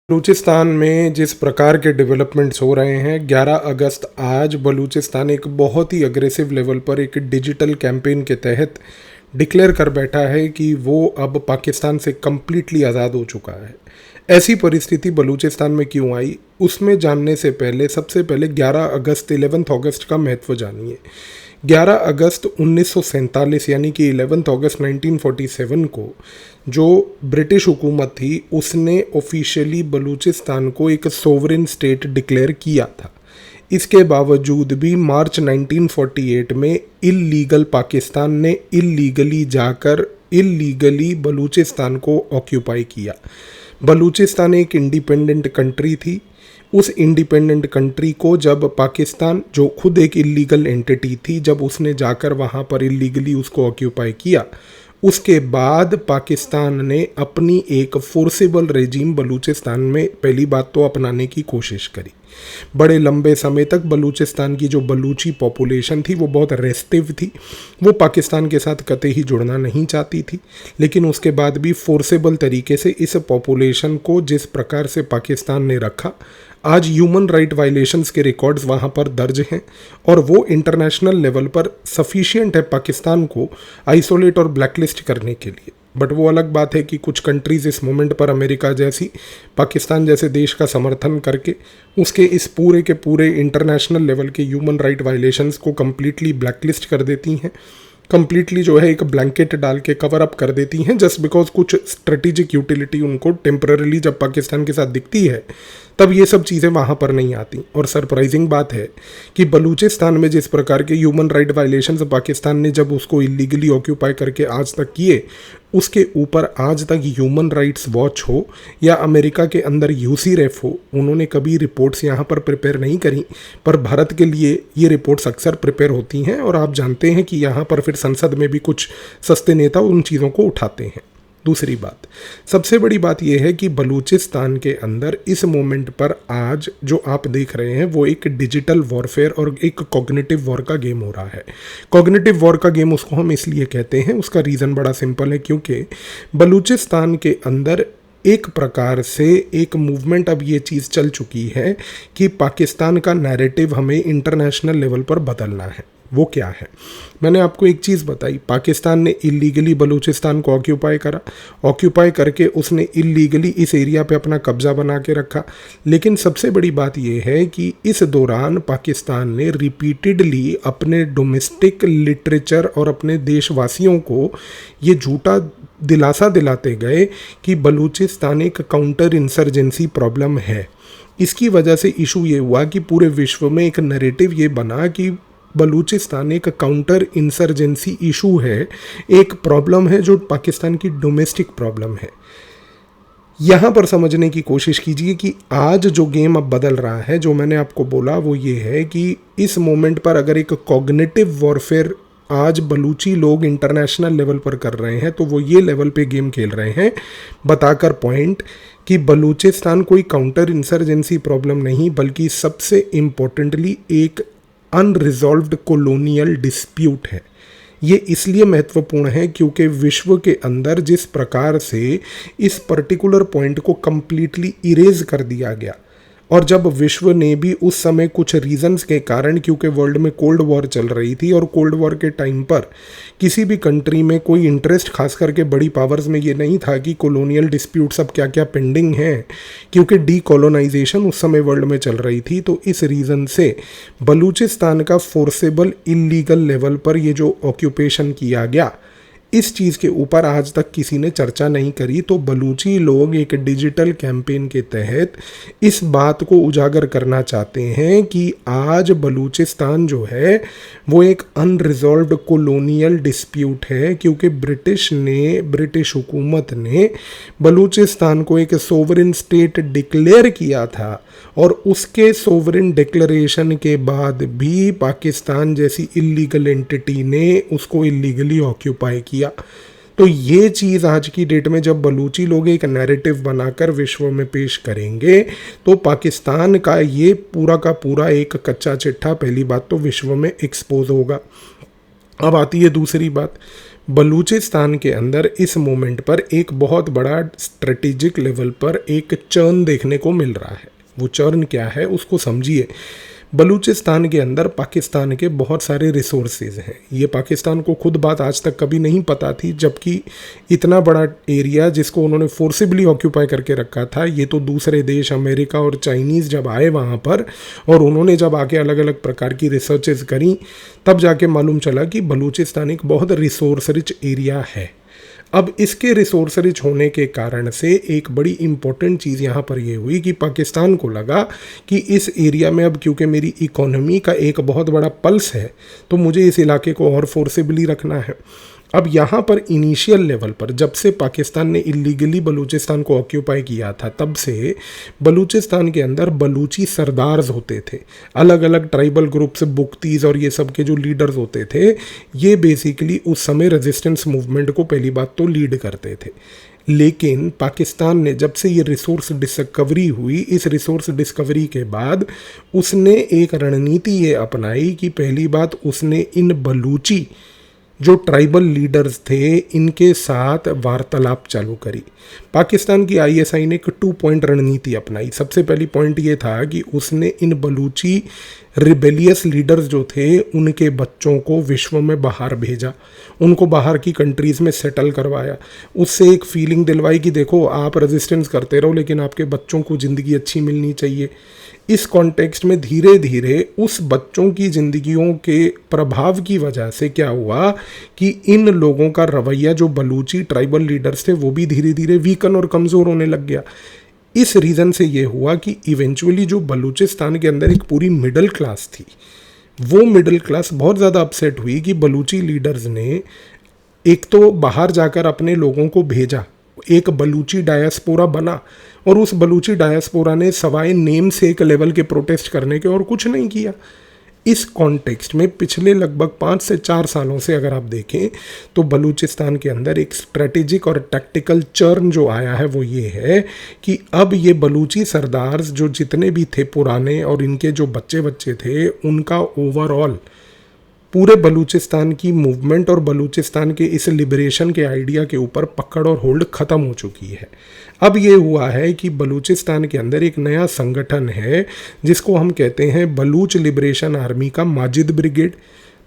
बलूचिस्तान में जिस प्रकार के डेवलपमेंट्स हो रहे हैं, 11 अगस्त आज बलूचिस्तान एक बहुत ही अग्रेसिव लेवल पर एक डिजिटल कैंपेन के तहत डिक्लेयर कर बैठा है कि वो अब पाकिस्तान से कम्प्लीटली आज़ाद हो चुका है। ऐसी परिस्थिति बलूचिस्तान में क्यों आई, उसमें जानने से पहले सबसे पहले 11 अगस्त 11 अगस्त का महत्व जानिए। 11 अगस्त 1947 यानी कि 11 अगस्त 1947 को जो ब्रिटिश हुकूमत थी उसने ऑफिशियली बलूचिस्तान को एक सोवरेन स्टेट डिक्लेयर किया था। इसके बावजूद भी मार्च 1948 में इल्लीगल पाकिस्तान ने इल्लीगली जाकर इल्लीगली बलूचिस्तान को ऑक्यूपाई किया। बलूचिस्तान एक इंडिपेंडेंट कंट्री थी। उस इंडिपेंडेंट कंट्री को जब पाकिस्तान, जो खुद एक इल्लीगल एंटिटी थी, जब उसने जाकर वहाँ पर इल्लीगली उसको ऑक्यूपाई किया, उसके बाद पाकिस्तान ने अपनी एक फोर्सेबल रेजिम बलूचिस्तान में पहली बात तो अपनाने की कोशिश करी। बड़े लंबे समय तक बलूचिस्तान की जो बलूची पॉपुलेशन थी वो बहुत रेस्टिव थी, वो पाकिस्तान के साथ कतई ही जुड़ना नहीं चाहती थी। लेकिन उसके बाद भी फोर्सेबल तरीके से इस पॉपुलेशन को जिस प्रकार से पाकिस्तान ने रखा, आज ह्यूमन राइट वायलेशंस के रिकॉर्ड्स वहाँ पर दर्ज हैं और वो इंटरनेशनल लेवल पर सफिशिएंट है पाकिस्तान को आइसोलेट और ब्लैकलिस्ट करने के लिए। बट वो अलग बात है कि कुछ कंट्रीज़ इस मोमेंट पर अमेरिका जैसी, पाकिस्तान जैसे देश का समर्थन करके उसके इस पूरे के पूरे इंटरनेशनल लेवल के ह्यूमन राइट वायलेशंस को कम्प्लीटली ब्लैकलिस्ट कर देती हैं, कम्प्लीटली जो है एक ब्लैंकेट डाल के कवर अप कर देती हैं, जस्ट बिकॉज कुछ स्ट्रेटेजिक यूटिलिटी उनको टेम्पररीली जब पाकिस्तान के साथ दिखती है तब ये सब चीज़ें वहाँ पर नहीं आती। और सरप्राइजिंग बात है कि बलूचिस्तान में जिस प्रकार के ह्यूमन राइट वायलेशंस पाकिस्तान ने जब उसको इलीगली ऑक्यूपाई करके आज तक किए, उसके ऊपर आज तक ह्यूमन राइट्स वॉच हो या अमेरिका के अंदर यूसीरेफ हो, उन्होंने कभी रिपोर्ट्स यहाँ पर प्रिपेयर नहीं करी। पर भारत के लिए ये रिपोर्ट्स अक्सर प्रिपेयर होती हैं और आप जानते हैं कि यहाँ पर फिर संसद में भी कुछ सस्ते नेता उन चीज़ों को उठाते हैं। दूसरी बात, सबसे बड़ी बात यह है कि बलूचिस्तान के अंदर इस मोमेंट पर आज जो आप देख रहे हैं वो एक डिजिटल वॉरफेयर और एक कॉग्निटिव वॉर का गेम हो रहा है। कॉग्निटिव वॉर का गेम उसको हम इसलिए कहते हैं, उसका रीज़न बड़ा सिंपल है, क्योंकि बलूचिस्तान के अंदर एक प्रकार से एक मूवमेंट अब ये चीज़ चल चुकी है कि पाकिस्तान का नैरेटिव हमें इंटरनेशनल लेवल पर बदलना है। वो क्या है? मैंने आपको एक चीज़ बताई, पाकिस्तान ने इलीगली बलूचिस्तान को ऑक्यूपाई करा, ऑक्यूपाई करके उसने इलीगली इस एरिया पे अपना कब्जा बना के रखा। लेकिन सबसे बड़ी बात यह है कि इस दौरान पाकिस्तान ने रिपीटेडली अपने डोमेस्टिक लिटरेचर और अपने देशवासियों को ये झूठा दिलासा दिलाते गए कि बलूचिस्तान एक काउंटर इंसर्जेंसी प्रॉब्लम है। इसकी वजह से इशू ये हुआ कि पूरे विश्व में एक नैरेटिव ये बना कि बलूचिस्तान एक काउंटर इंसर्जेंसी इशू है, एक प्रॉब्लम है जो पाकिस्तान की डोमेस्टिक प्रॉब्लम है। यहाँ पर समझने की कोशिश कीजिए कि आज जो गेम अब बदल रहा है, जो मैंने आपको बोला वो ये है कि इस मोमेंट पर अगर एक कॉग्निटिव वॉरफेयर आज बलूची लोग इंटरनेशनल लेवल पर कर रहे हैं तो वो ये लेवल पे गेम खेल रहे हैं, बताकर पॉइंट कि बलूचिस्तान कोई काउंटर इंसर्जेंसी प्रॉब्लम नहीं, बल्कि सबसे इम्पोर्टेंटली एक अनरिजॉल्व्ड कॉलोनियल डिस्प्यूट है। ये इसलिए महत्वपूर्ण है क्योंकि विश्व के अंदर जिस प्रकार से इस पर्टिकुलर पॉइंट को कंप्लीटली इरेज कर दिया गया, और जब विश्व ने भी उस समय कुछ रीजंस के कारण, क्योंकि वर्ल्ड में कोल्ड वॉर चल रही थी और कोल्ड वॉर के टाइम पर किसी भी कंट्री में कोई इंटरेस्ट, खास करके बड़ी पावर्स में, ये नहीं था कि कॉलोनियल डिस्प्यूट सब क्या क्या पेंडिंग हैं, क्योंकि डीकोलोनाइजेशन उस समय वर्ल्ड में चल रही थी। तो इस रीज़न से बलूचिस्तान का फोर्सेबल इलीगल लेवल पर ये जो ऑक्यूपेशन किया गया, इस चीज़ के ऊपर आज तक किसी ने चर्चा नहीं करी। तो बलूची लोग एक डिजिटल कैंपेन के तहत इस बात को उजागर करना चाहते हैं कि आज बलूचिस्तान जो है वो एक अनरिजॉल्व्ड कॉलोनियल डिस्प्यूट है, क्योंकि ब्रिटिश हुकूमत ने बलूचिस्तान को एक सोवरेन स्टेट डिक्लेयर किया था और उसके सोवरेन डिक्लेरेशन के बाद भी पाकिस्तान जैसी इलीगल एंटिटी ने उसको इलीगली ऑक्यूपाई किया। तो ये चीज़ आज की डेट में जब बलूची लोग एक नैरेटिव बनाकर विश्व में पेश करेंगे तो पाकिस्तान का ये पूरा का पूरा एक कच्चा चिट्ठा पहली बात तो विश्व में एक्सपोज होगा। अब आती है दूसरी बात, बलूचिस्तान के अंदर इस मोमेंट पर एक बहुत बड़ा स्ट्रेटेजिक लेवल पर एक चर्न देखने को मिल रहा है। वो चर्न क्या है उसको समझिए। बलूचिस्तान के अंदर पाकिस्तान के बहुत सारे रिसोर्सेज हैं। ये पाकिस्तान को खुद बात आज तक कभी नहीं पता थी, जबकि इतना बड़ा एरिया जिसको उन्होंने फोर्सिबली ऑक्यूपाई करके रखा था, ये तो दूसरे देश अमेरिका और चाइनीज़ जब आए वहाँ पर और उन्होंने जब आके अलग अलग प्रकार की रिसर्चेज करी, तब जाके मालूम चला कि बलूचिस्तान एक बहुत रिसोर्स रिच एरिया है। अब इसके रिसोर्स रिच होने के कारण से एक बड़ी इंपॉर्टेंट चीज़ यहाँ पर ये हुई कि पाकिस्तान को लगा कि इस एरिया में अब क्योंकि मेरी इकोनॉमी का एक बहुत बड़ा पल्स है, तो मुझे इस इलाके को और फोर्सेबली रखना है। अब यहाँ पर इनिशियल लेवल पर जब से पाकिस्तान ने इलीगली बलूचिस्तान को ऑक्यूपाई किया था, तब से बलूचिस्तान के अंदर बलूची सरदार्स होते थे, अलग अलग ट्राइबल ग्रुप्स, बुख्तीज और ये सब के जो लीडर्स होते थे, ये बेसिकली उस समय रेजिस्टेंस मूवमेंट को पहली बात तो लीड करते थे। लेकिन पाकिस्तान ने जब से ये रिसोर्स डिस्कवरी हुई, इस रिसोर्स डिस्कवरी के बाद उसने एक रणनीति ये अपनाई कि पहली बात उसने इन बलूची जो ट्राइबल लीडर्स थे इनके साथ वार्तालाप चालू करी। पाकिस्तान की आईएसआई ने एक 2 पॉइंट रणनीति अपनाई। सबसे पहली पॉइंट ये था कि उसने इन बलूची रिबेलियस लीडर्स जो थे उनके बच्चों को विश्व में बाहर भेजा, उनको बाहर की कंट्रीज़ में सेटल करवाया, उससे एक फीलिंग दिलवाई कि देखो आप रेजिस्टेंस करते रहो लेकिन आपके बच्चों को ज़िंदगी अच्छी मिलनी चाहिए। इस कॉन्टेक्स्ट में धीरे धीरे उस बच्चों की ज़िंदगियों के प्रभाव की वजह से क्या हुआ कि इन लोगों का रवैया, जो बलूची ट्राइबल लीडर्स थे, वो भी धीरे धीरे वीकन और कमज़ोर होने लग गया। इस रीज़न से ये हुआ कि इवेंचुअली जो बलूचिस्तान के अंदर एक पूरी मिडिल क्लास थी, वो मिडिल क्लास बहुत ज़्यादा अपसेट हुई कि बलूची लीडर्स ने एक तो बाहर जाकर अपने लोगों को भेजा, एक बलूची डायस्पोरा बना, और उस बलूची डायस्पोरा ने सवाए नेम से एक लेवल के प्रोटेस्ट करने के और कुछ नहीं किया। इस कॉन्टेक्स्ट में पिछले लगभग 5 से 4 सालों से अगर आप देखें तो बलूचिस्तान के अंदर एक स्ट्रेटेजिक और टैक्टिकल चर्न जो आया है वो ये है कि अब ये बलूची सरदार्स जो जितने भी थे पुराने और इनके जो बच्चे थे, उनका ओवरऑल पूरे बलूचिस्तान की मूवमेंट और बलूचिस्तान के इस लिबरेशन के आइडिया के ऊपर पकड़ और होल्ड ख़त्म हो चुकी है। अब ये हुआ है कि बलूचिस्तान के अंदर एक नया संगठन है जिसको हम कहते हैं बलूच लिबरेशन आर्मी का माजिद ब्रिगेड,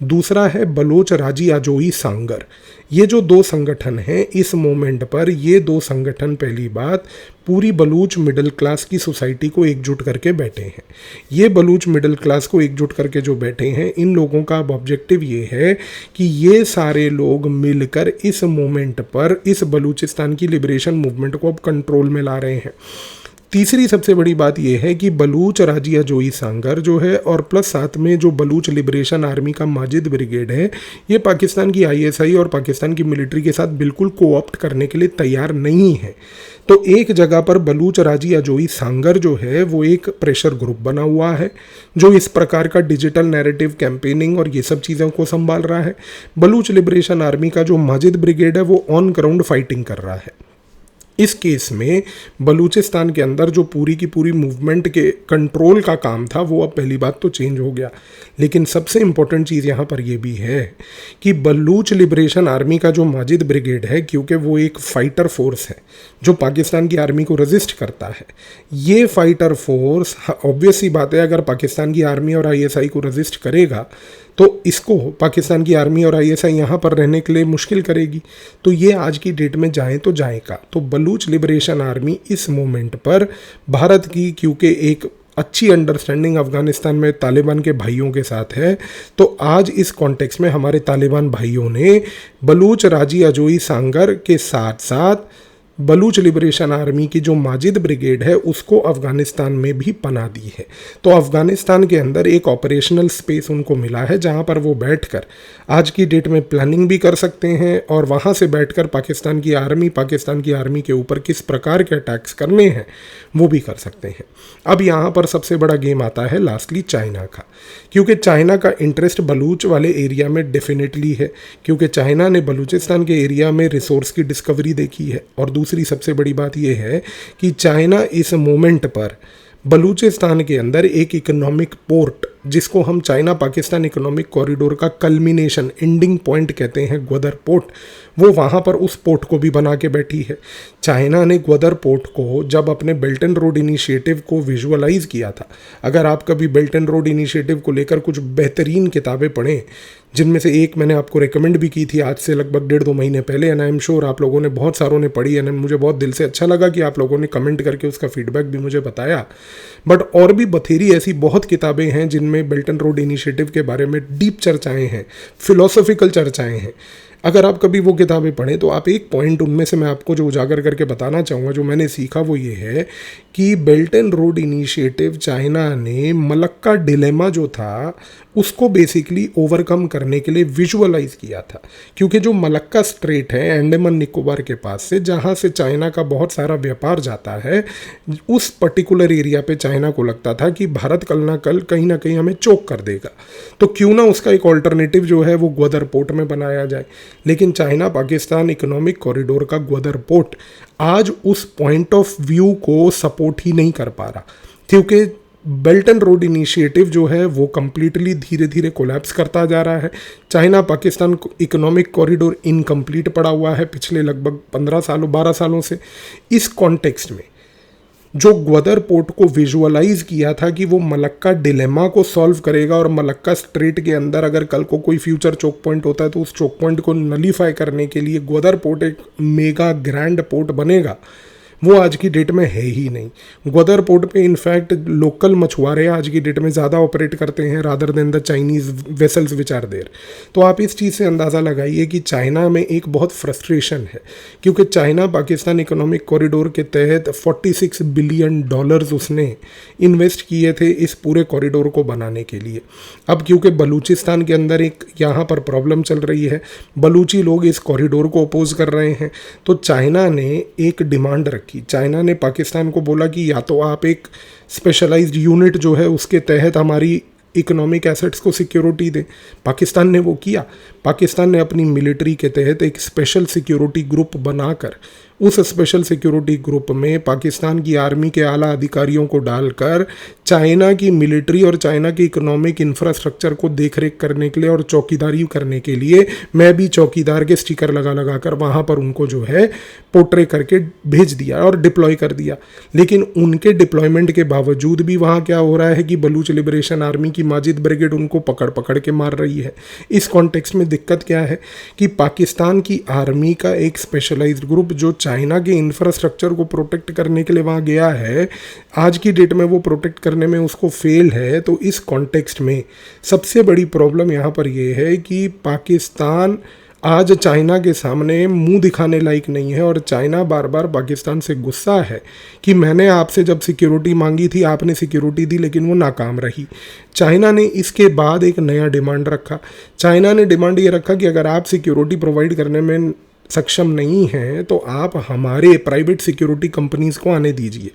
दूसरा है बलोच राजी आजोई सांगर। ये जो 2 संगठन हैं इस मोमेंट पर, ये 2 संगठन पहली बात पूरी बलूच मिडिल क्लास की सोसाइटी को एकजुट करके बैठे हैं। ये बलूच मिडिल क्लास को एकजुट करके जो बैठे हैं, इन लोगों का अब ऑब्जेक्टिव ये है कि ये सारे लोग मिलकर इस मोमेंट पर इस बलूचिस्तान की लिबरेशन मूवमेंट को अब कंट्रोल में ला रहे हैं। तीसरी सबसे बड़ी बात यह है कि बलूच राजिया जोई सांगर जो है और प्लस साथ में जो बलूच लिबरेशन आर्मी का माजिद ब्रिगेड है, ये पाकिस्तान की आईएसआई और पाकिस्तान की मिलिट्री के साथ बिल्कुल कोऑप्ट करने के लिए तैयार नहीं है। तो एक जगह पर बलूच राजी अजोई सांगर जो है वो एक प्रेशर ग्रुप बना हुआ है जो इस प्रकार का डिजिटल नैरेटिव कैंपेनिंग और ये सब चीज़ों को संभाल रहा है। बलूच लिबरेशन आर्मी का जो माजिद ब्रिगेड है वो ऑन ग्राउंड फाइटिंग कर रहा है। इस केस में बलूचिस्तान के अंदर जो पूरी की पूरी मूवमेंट के कंट्रोल का काम था वो अब पहली बात तो चेंज हो गया। लेकिन सबसे इम्पोर्टेंट चीज़ यहाँ पर यह भी है कि बलूच लिबरेशन आर्मी का जो माजिद ब्रिगेड है, क्योंकि वो एक फाइटर फोर्स है जो पाकिस्तान की आर्मी को रेजिस्ट करता है, ये फाइटर फोर्स ऑब्वियस सी बात है अगर पाकिस्तान की आर्मी और आईएसआई को रेजिस्ट करेगा तो इसको पाकिस्तान की आर्मी और आईएसआई यहाँ पर रहने के लिए मुश्किल करेगी। तो ये आज की डेट में जाए तो जाएगा। तो बलूच लिबरेशन आर्मी इस मोमेंट पर भारत की क्योंकि एक अच्छी अंडरस्टैंडिंग अफगानिस्तान में तालिबान के भाइयों के साथ है, तो आज इस कॉन्टेक्स्ट में हमारे तालिबान भाइयों ने बलूच राजी अजोई सांगर के साथ साथ बलूच लिबरेशन आर्मी की जो माजिद ब्रिगेड है उसको अफ़गानिस्तान में भी पनाह दी है। तो अफ़गानिस्तान के अंदर एक ऑपरेशनल स्पेस उनको मिला है जहां पर वो बैठकर आज की डेट में प्लानिंग भी कर सकते हैं और वहां से बैठकर पाकिस्तान की आर्मी के ऊपर किस प्रकार के अटैक्स करने हैं वो भी कर सकते हैं। अब यहाँ पर सबसे बड़ा गेम आता है लास्टली चाइना का, क्योंकि चाइना का इंटरेस्ट बलूच वाले एरिया में डेफिनेटली है, क्योंकि चाइना ने बलूचिस्तान के एरिया में रिसोर्स की डिस्कवरी देखी है। और दूसरी सबसे बड़ी बात यह है कि चाइना इस मोमेंट पर बलूचिस्तान के अंदर एक इकोनॉमिक पोर्ट जिसको हम चाइना पाकिस्तान इकोनॉमिक कॉरिडोर का कल्मिनेशन एंडिंग पॉइंट कहते हैं, ग्वादर पोर्ट, वो वहाँ पर उस पोर्ट को भी बना के बैठी है। चाइना ने ग्वादर पोर्ट को जब अपने बेल्ट एंड रोड इनिशिएटिव को विजुअलाइज किया था, अगर आप कभी बेल्ट एंड रोड इनिशिएटिव को लेकर कुछ बेहतरीन किताबें पढ़ें, जिनमें से एक मैंने आपको रेकमेंड भी की थी आज से लगभग 1.5-2 महीने पहले, एंड आई एम श्योर आप लोगों ने बहुत सारों ने पढ़ी, एंड मुझे बहुत दिल से अच्छा लगा कि आप लोगों ने कमेंट करके उसका फीडबैक भी मुझे बताया। बट और भी बथेरी ऐसी बहुत किताबें हैं जिनमें बेल्ट एंड रोड इनिशिएटिव के बारे में डीप चर्चाएं हैं, फिलोसॉफिकल चर्चाएं हैं। अगर आप कभी वो किताबें पढ़ें तो आप एक पॉइंट उनमें से मैं आपको जो उजागर करके बताना चाहूँगा, जो मैंने सीखा, वो ये है कि belt and road initiative China ने मलक्का डिलेमा जो था उसको बेसिकली ओवरकम करने के लिए विजुअलाइज किया था। क्योंकि जो मलक्का स्ट्रेट है अंडमान निकोबार के पास से, जहाँ से चाइना का बहुत सारा व्यापार जाता है, उस पर्टिकुलर एरिया पे चाइना को लगता था कि भारत कल ना कल कहीं ना कहीं हमें चोक कर देगा, तो क्यों ना उसका एक ऑल्टरनेटिव जो है वो ग्वादर पोर्ट में बनाया जाए। लेकिन चाइना पाकिस्तान इकोनॉमिक कॉरिडोर का ग्वादर पोर्ट आज उस पॉइंट ऑफ व्यू को सपोर्ट ही नहीं कर पा रहा, क्योंकि बेल्ट एंड रोड इनिशिएटिव जो है वो कंप्लीटली धीरे धीरे कोलैप्स करता जा रहा है। China Pakistan economic corridor incomplete पड़ा हुआ है पिछले लगभग 12 सालों से। इस कॉन्टेक्स्ट में जो ग्वादर पोर्ट को विजुअलाइज किया था कि वो मलक्का डिलेमा को सॉल्व करेगा, और मलक्का स्ट्रेट के अंदर अगर कल को कोई फ्यूचर चोक पॉइंट होता है तो उस चोक पॉइंट को नलीफाई करने के लिए ग्वादर पोर्ट एक मेगा ग्रैंड पोर्ट बनेगा, वो आज की डेट में है ही नहीं। ग्वादर पोर्ट पे इनफैक्ट लोकल मछुआरे आज की डेट में ज़्यादा ऑपरेट करते हैं rather than the Chinese vessels which are there. तो आप इस चीज़ से अंदाज़ा लगाइए कि चाइना में एक बहुत फ्रस्ट्रेशन है, क्योंकि चाइना पाकिस्तान इकोनॉमिक कॉरिडोर के तहत $46 बिलियन उसने इन्वेस्ट किए थे इस पूरे कॉरिडोर को बनाने के लिए। अब क्योंकि बलूचिस्तान के अंदर एक यहाँ पर प्रॉब्लम चल रही है, बलूची लोग इस कॉरिडोर को अपोज कर रहे हैं, तो चाइना ने एक डिमांड रखी। चाइना ने पाकिस्तान को बोला कि या तो आप एक स्पेशलाइज्ड यूनिट जो है उसके तहत हमारी इकोनॉमिक एसेट्स को सिक्योरिटी दें। पाकिस्तान ने वो किया। पाकिस्तान ने अपनी मिलिट्री के तहत एक स्पेशल सिक्योरिटी ग्रुप बनाकर उस स्पेशल सिक्योरिटी ग्रुप में पाकिस्तान की आर्मी के आला अधिकारियों को डालकर चाइना की मिलिट्री और चाइना की इकोनॉमिक इंफ्रास्ट्रक्चर को देखरेख करने के लिए और चौकीदारी करने के लिए मैं भी चौकीदार के स्टिकर लगा लगा कर वहाँ पर उनको जो है पोर्ट्रे करके भेज दिया और डिप्लॉय कर दिया। लेकिन उनके डिप्लॉयमेंट के बावजूद भी वहाँ क्या हो रहा है कि बलूच लिबरेशन आर्मी की माजिद ब्रिगेड उनको पकड़ पकड़ के मार रही है। इस कॉन्टेक्स्ट में दिक्कत क्या है कि पाकिस्तान की आर्मी का एक स्पेशलाइज्ड ग्रुप जो चाइना के इंफ्रास्ट्रक्चर को प्रोटेक्ट करने के लिए वहाँ गया है, आज की डेट में वो प्रोटेक्ट करने में उसको फेल है। तो इस कॉन्टेक्स्ट में सबसे बड़ी प्रॉब्लम यहाँ पर ये है कि पाकिस्तान आज चाइना के सामने मुंह दिखाने लायक नहीं है, और चाइना बार बार पाकिस्तान से गुस्सा है कि मैंने आपसे जब सिक्योरिटी मांगी थी आपने सिक्योरिटी दी लेकिन वो नाकाम रही। चाइना ने इसके बाद एक नया डिमांड रखा। चाइना ने डिमांड ये रखा कि अगर आप सिक्योरिटी प्रोवाइड करने में सक्षम नहीं हैं तो आप हमारे प्राइवेट सिक्योरिटी कंपनीज को आने दीजिए।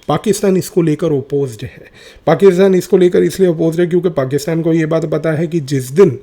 पाकिस्तान इसको लेकर ओपोज्ड है। पाकिस्तान इसको लेकर इसलिए ओपोज्ड है क्योंकि पाकिस्तान को ये बात पता है कि जिस दिन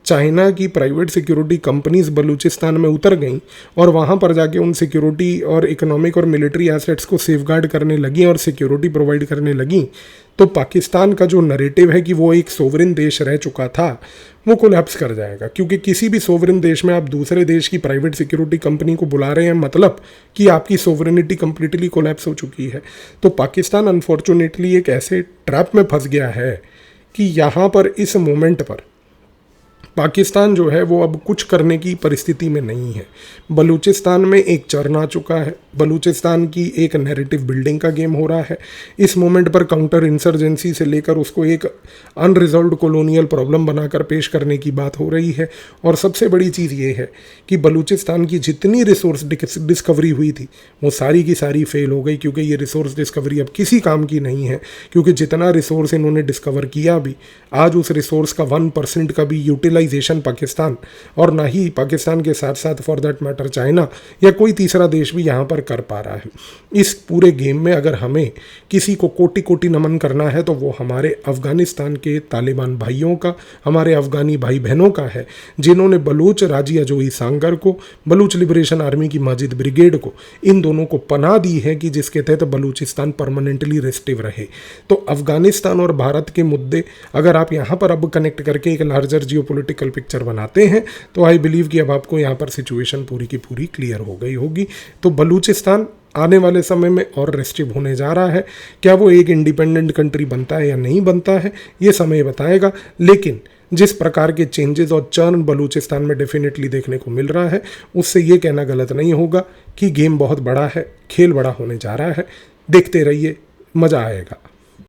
चाइना की प्राइवेट सिक्योरिटी कंपनीज बलूचिस्तान में उतर गईं और वहाँ पर जाके उन सिक्योरिटी और इकोनॉमिक और मिलिट्री एसेट्स को सेफगार्ड करने लगी और सिक्योरिटी प्रोवाइड करने लगी, तो पाकिस्तान का जो नैरेटिव है कि वो एक सोवरेन देश रह चुका था वो कोलैप्स कर जाएगा। क्योंकि किसी भी सोवरेन देश में आप दूसरे देश की प्राइवेट सिक्योरिटी कंपनी को बुला रहे हैं, मतलब कि आपकी सोवरेनिटी कंप्लीटली कोलैप्स हो चुकी है। तो पाकिस्तान अनफॉर्चुनेटली एक ऐसे ट्रैप में फंस गया है कि यहाँ पर इस मोमेंट पर पाकिस्तान जो है वो अब कुछ करने की परिस्थिति में नहीं है। बलूचिस्तान में एक चरण आ चुका है, बलूचिस्तान की एक नैरेटिव बिल्डिंग का गेम हो रहा है। इस मोमेंट पर काउंटर इंसर्जेंसी से लेकर उसको एक अनरिजॉल्व्ड कॉलोनियल प्रॉब्लम बनाकर पेश करने की बात हो रही है। और सबसे बड़ी चीज़ ये है कि बलूचिस्तान की जितनी रिसोर्स डिस्कवरी हुई थी वो सारी की सारी फेल हो गई, क्योंकि ये रिसोर्स डिस्कवरी अब किसी काम की नहीं है। क्योंकि जितना रिसोर्स इन्होंने डिस्कवर किया भी, आज उस रिसोर्स का 1% का भी यूटिलाइज डिस्टेबलाइजेशन पाकिस्तान और ना ही पाकिस्तान के साथ साथ फॉर दैट मैटर चाइना या कोई तीसरा देश भी यहाँ पर कर पा रहा है। इस पूरे गेम में अगर हमें किसी को कोटि कोटि नमन करना है तो वो हमारे अफगानिस्तान के तालिबान भाइयों का, हमारे अफगानी भाई बहनों का है, जिन्होंने बलूच राजिया जोई सांगर को, बलूच लिबरेशन आर्मी की माजिद ब्रिगेड को, इन दोनों को पनाह दी है कि जिसके तहत बलूचिस्तान परमानेंटली रेस्टिव रहे। तो अफगानिस्तान और भारत के मुद्दे अगर आप यहाँ पर अब कनेक्ट करके एक लार्जर जियोपॉलिटिकल पिक्चर बनाते हैं तो आई बिलीव कि अब आपको यहाँ पर सिचुएशन पूरी की पूरी क्लियर हो गई होगी। तो बलूचिस्तान आने वाले समय में और रेस्ट्रिक्ट होने जा रहा है। क्या वो एक इंडिपेंडेंट कंट्री बनता है या नहीं बनता है, ये समय बताएगा। लेकिन जिस प्रकार के चेंजेस और चर्न बलूचिस्तान में डेफिनेटली देखने को मिल रहा है, उससे ये कहना गलत नहीं होगा कि गेम बहुत बड़ा है, खेल बड़ा होने जा रहा है। देखते रहिए, मज़ा आएगा।